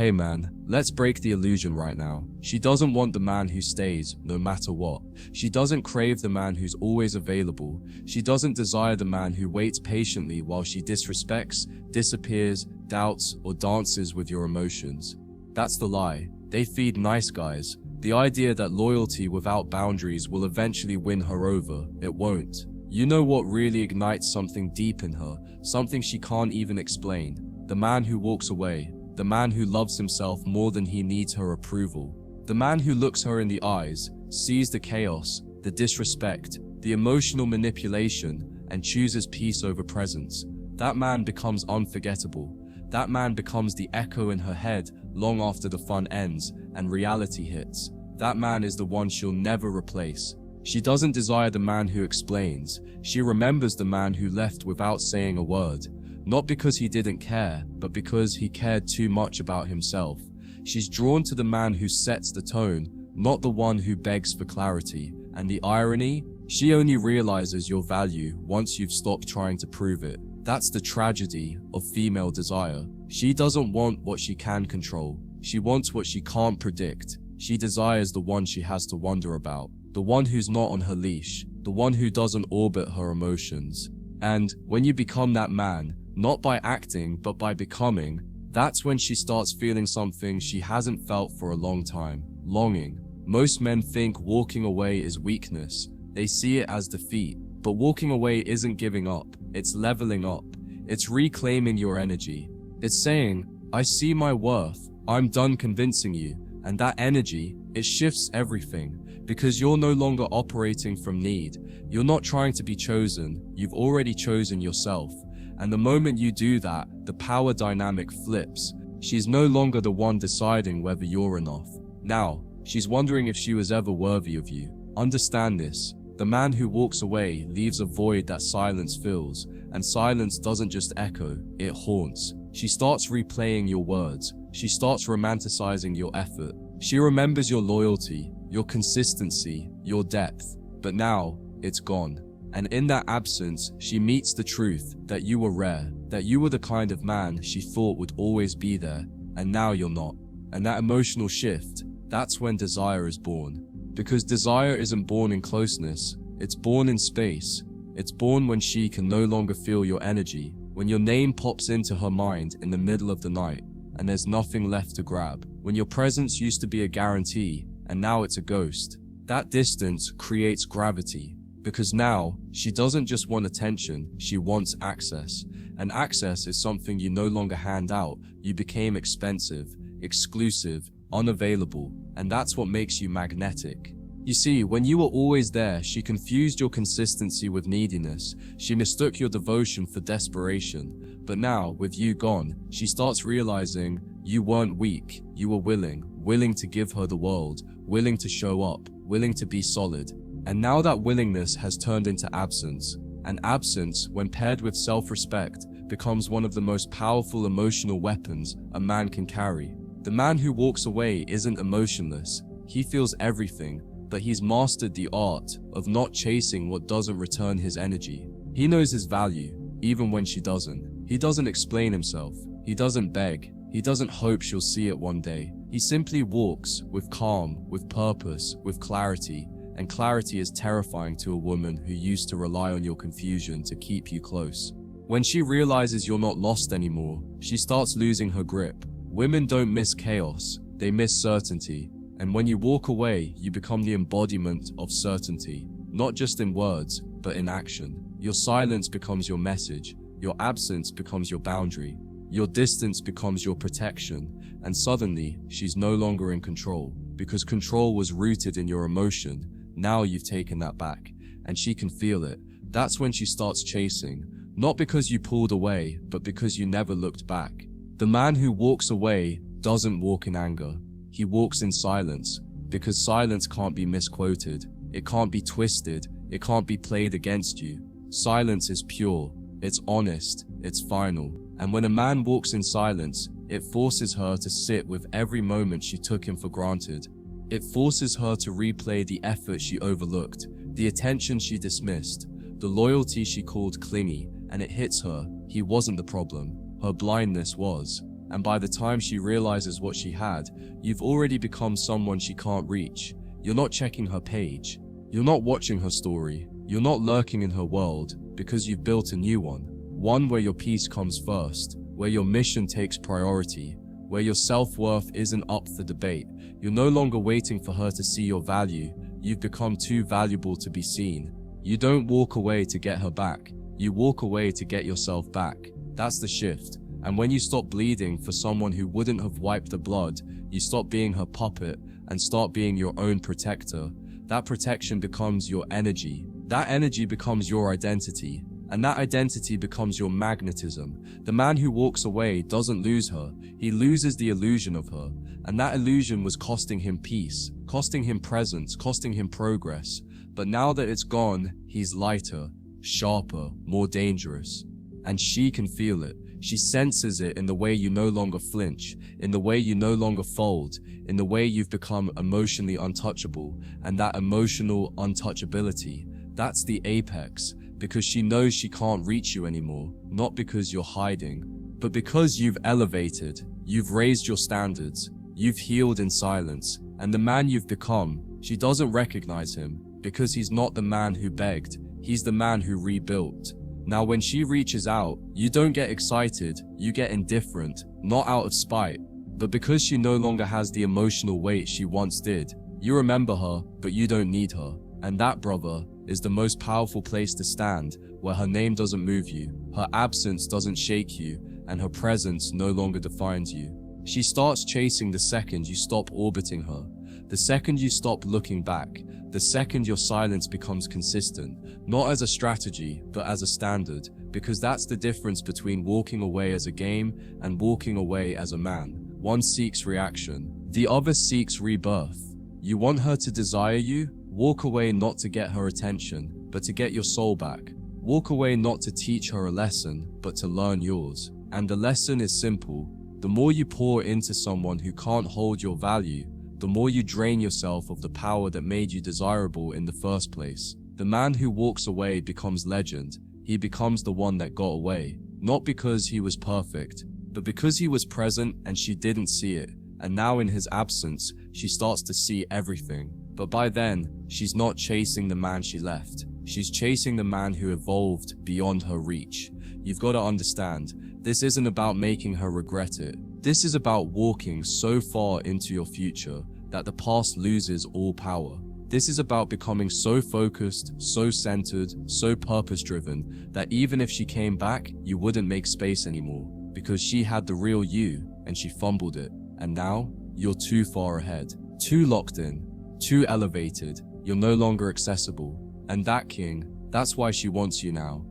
Hey man, let's break the illusion right now. She doesn't want the man who stays, no matter what. She doesn't crave the man who's always available. She doesn't desire the man who waits patiently while she disrespects, disappears, doubts, or dances with your emotions. That's the lie. They feed nice guys. The idea that loyalty without boundaries will eventually win her over, it won't. You know what really ignites something deep in her, something she can't even explain. The man who walks away. The man who loves himself more than he needs her approval. The man who looks her in the eyes, sees the chaos, the disrespect, the emotional manipulation, and chooses peace over presence. That man becomes unforgettable. That man becomes the echo in her head long after the fun ends and reality hits. That man is the one she'll never replace. She doesn't desire the man who explains. She remembers the man who left without saying a word. Not because he didn't care, but because he cared too much about himself. She's drawn to the man who sets the tone, not the one who begs for clarity. And the irony? She only realizes your value once you've stopped trying to prove it. That's the tragedy of female desire. She doesn't want what she can control. She wants what she can't predict. She desires the one she has to wonder about. The one who's not on her leash. The one who doesn't orbit her emotions. And when you become that man, not by acting, but by becoming, that's when she starts feeling something she hasn't felt for a long time. Longing. Most men think walking away is weakness. They see it as defeat. But walking away isn't giving up. It's leveling up. It's reclaiming your energy. It's saying, I see my worth. I'm done convincing you. And that energy, it shifts everything. Because you're no longer operating from need. You're not trying to be chosen. You've already chosen yourself. And the moment you do that, the power dynamic flips. She's no longer the one deciding whether you're enough. Now, she's wondering if she was ever worthy of you. Understand this. The man who walks away leaves a void that silence fills. And silence doesn't just echo, it haunts. She starts replaying your words. She starts romanticizing your effort. She remembers your loyalty, your consistency, your depth. But now, it's gone. And in that absence, she meets the truth that you were rare, that you were the kind of man she thought would always be there, and now you're not. And that emotional shift, that's when desire is born. Because desire isn't born in closeness, it's born in space. It's born when she can no longer feel your energy, when your name pops into her mind in the middle of the night, and there's nothing left to grab. When your presence used to be a guarantee, and now it's a ghost. That distance creates gravity. Because now, she doesn't just want attention, she wants access. And access is something you no longer hand out. You became expensive, exclusive, unavailable, and that's what makes you magnetic. You see, when you were always there, she confused your consistency with neediness. She mistook your devotion for desperation. But now, with you gone, she starts realizing you weren't weak, you were willing to give her the world, willing to show up, willing to be solid. And now that willingness has turned into absence. And absence, when paired with self-respect, becomes one of the most powerful emotional weapons a man can carry. The man who walks away isn't emotionless. He feels everything, but he's mastered the art of not chasing what doesn't return his energy. He knows his value, even when she doesn't. He doesn't explain himself. He doesn't beg. He doesn't hope she'll see it one day. He simply walks with calm, with purpose, with clarity. And clarity is terrifying to a woman who used to rely on your confusion to keep you close. When she realizes you're not lost anymore, she starts losing her grip. Women don't miss chaos, they miss certainty. And when you walk away, you become the embodiment of certainty. Not just in words, but in action. Your silence becomes your message. Your absence becomes your boundary. Your distance becomes your protection. And suddenly, she's no longer in control. Because control was rooted in your emotion. Now you've taken that back, and she can feel it. That's when she starts chasing, not because you pulled away, but because you never looked back. The man who walks away doesn't walk in anger. He walks in silence, because silence can't be misquoted. It can't be twisted. It can't be played against you. Silence is pure. It's honest. It's final. And when a man walks in silence, it forces her to sit with every moment she took him for granted. It forces her to replay the effort she overlooked, the attention she dismissed, the loyalty she called clingy, and it hits her. He wasn't the problem. Her blindness was. and by the time she realizes what she had, you've already become someone she can't reach. You're not checking her page. You're not watching her story. You're not lurking in her world, because you've built a new one. One where your peace comes first, where your mission takes priority, where your self-worth isn't up for debate. You're no longer waiting for her to see your value. You've become too valuable to be seen. You don't walk away to get her back. You walk away to get yourself back. That's the shift. And when you stop bleeding for someone who wouldn't have wiped the blood, you stop being her puppet and start being your own protector. That protection becomes your energy. That energy becomes your identity. And that identity becomes your magnetism. The man who walks away doesn't lose her. He loses the illusion of her. And that illusion was costing him peace, costing him presence, costing him progress. But now that it's gone, he's lighter, sharper, more dangerous. And she can feel it. She senses it in the way you no longer flinch, in the way you no longer fold, in the way you've become emotionally untouchable. And that emotional untouchability, that's the apex, because she knows she can't reach you anymore, not because you're hiding, but because you've elevated, you've raised your standards, you've healed in silence. And the man you've become, she doesn't recognize him, because he's not the man who begged, he's the man who rebuilt. Now when she reaches out, you don't get excited, you get indifferent, not out of spite, but because she no longer has the emotional weight she once did. You remember her, but you don't need her. And that, brother, is the most powerful place to stand, where her name doesn't move you, her absence doesn't shake you, and her presence no longer defines you. She starts chasing the second you stop orbiting her, the second you stop looking back, the second your silence becomes consistent, not as a strategy, but as a standard, because that's the difference between walking away as a game and walking away as a man. One seeks reaction, the other seeks rebirth. You want her to desire you? Walk away not to get her attention, but to get your soul back. Walk away not to teach her a lesson, but to learn yours. And the lesson is simple. The more you pour into someone who can't hold your value, the more you drain yourself of the power that made you desirable in the first place. The man who walks away becomes legend. He becomes the one that got away, not because he was perfect, but because he was present and she didn't see it. And now in his absence, she starts to see everything. But by then, she's not chasing the man she left. She's chasing the man who evolved beyond her reach. You've got to understand, this isn't about making her regret it. This is about walking so far into your future that the past loses all power. This is about becoming so focused, so centered, so purpose-driven that even if she came back, you wouldn't make space anymore, because she had the real you and she fumbled it. And now, you're too far ahead, too locked in, too elevated. You're no longer accessible. And that, king, that's why she wants you now.